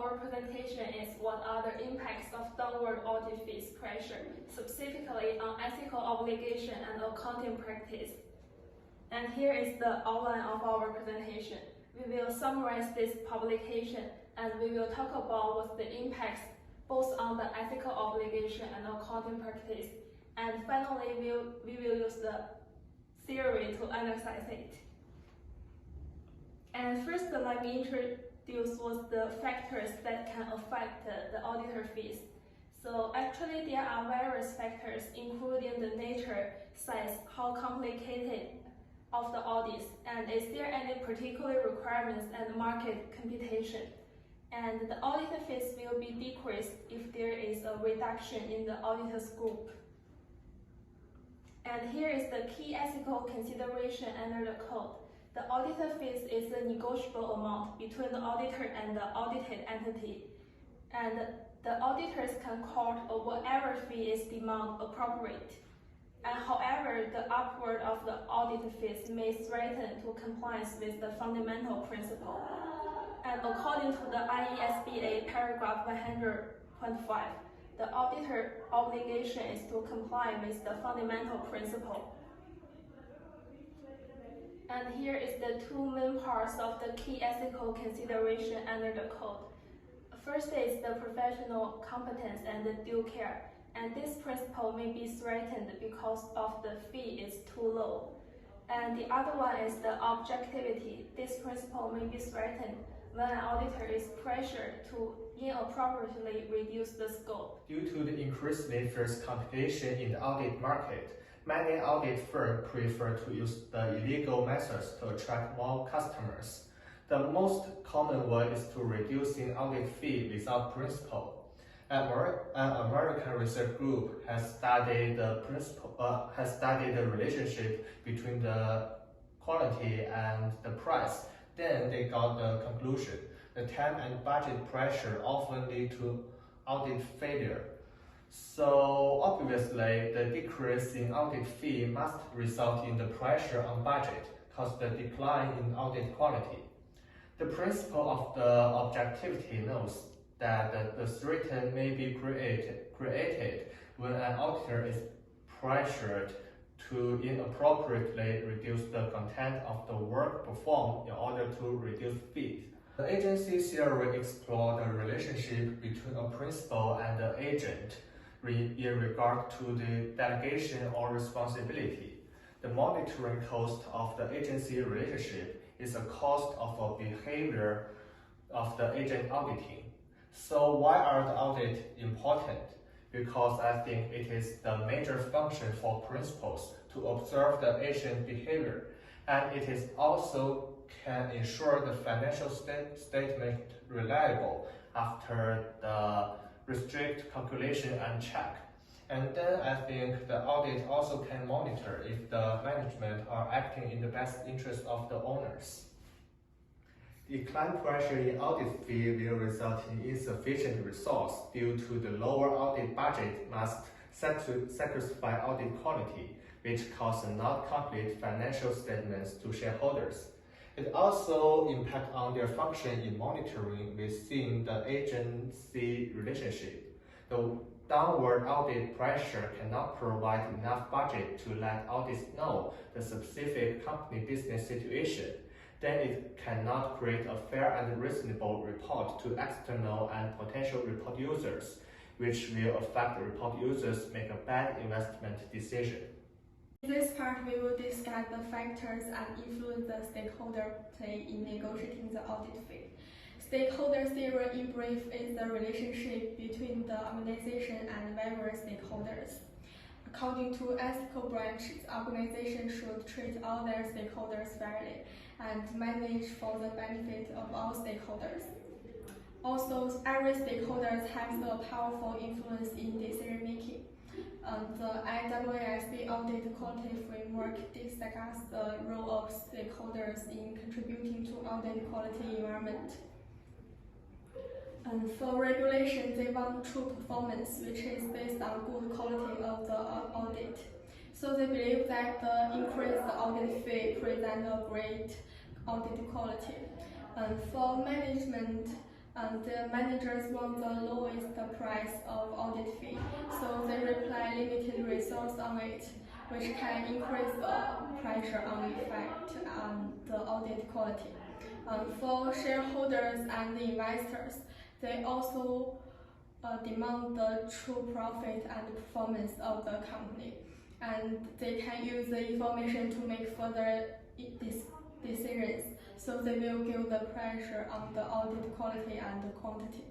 our presentation is what are the impacts of downward audit fees pressure, specifically on ethical obligation and accounting practice. And here is the outline of our presentation. We will summarize this publication and we will talk about what's the impacts both on the ethical obligation and accounting practice. And finally, we will use the theory to analyze it. And first, let me introduce what the factors that can affect the auditor fees. So actually, there are various factors, including the nature, size, how complicated of the audits, and is there any particular requirements and market computation. And the auditor fees will be decreased if there is a reduction in the auditor's group. And here is the key ethical consideration under the code. The auditor fees is a negotiable amount between the auditor and the audited entity. And the auditors can quote whatever fee is deemed appropriate. And however, the upward of the audit fees may threaten to compliance with the fundamental principle. And according to the IESBA paragraph 100.5, the auditor obligation is to comply with the fundamental principle. And here is the two main parts of the key ethical consideration under the code. First is the professional competence and the due care. And this principle may be threatened because of the fee is too low. And the other one is the objectivity. This principle may be threatened when an auditor is pressured to inappropriately reduce the scope. Due to the increasingly fierce competition in the audit market, many audit firms prefer to use the illegal methods to attract more customers. The most common way is to reducing audit fee without principle. An American research group has studied the relationship between the quality and the price. Then they got the conclusion: the time and budget pressure often lead to audit failure. So obviously, the decrease in audit fee must result in the pressure on budget, cause the decline in audit quality. The principle of the objectivity knows that the threat may be created when an auditor is pressured to inappropriately reduce the content of the work performed in order to reduce fees. The agency theory explores the relationship between a principal and the agent in regard to the delegation or responsibility. The monitoring cost of the agency relationship is a cost of a behavior of the agent auditing. So why are the audits important? Because I think it is the major function for principals to observe the agent behavior, and it is also can ensure the financial statement reliable after the restrict calculation and check. And then I think the audit also can monitor if the management are acting in the best interest of the owners. Decline pressure in audit fee will result in insufficient resource due to the lower audit budget must sacrifice audit quality, which causes not complete financial statements to shareholders. It also impacts on their function in monitoring within the agency relationship. The downward audit pressure cannot provide enough budget to let audits know the specific company business situation. Then it cannot create a fair and reasonable report to external and potential report users, which will affect the report users make a bad investment decision. In this part, we will discuss the factors and influence the stakeholder play in negotiating the audit fee. Stakeholder theory, in brief, is the relationship between the organization and various stakeholders. According to ethical branches, organizations should treat all their stakeholders fairly and manage for the benefit of all stakeholders. Also, every stakeholder has a powerful influence in decision making. The IWSB audit quality framework discusses the role of stakeholders in contributing to audit quality environment. And for regulation, they want true performance, which is based on good quality of the audit. So they believe that the increased audit fee presents a great audit quality. And for management, The managers want the lowest price of audit fee, so they apply limited resource on it, which can increase the pressure on effect and the audit quality. For shareholders and investors, they also demand the true profit and performance of the company, and they can use the information to make further decisions. So they will give the pressure on the audit quality and quantity.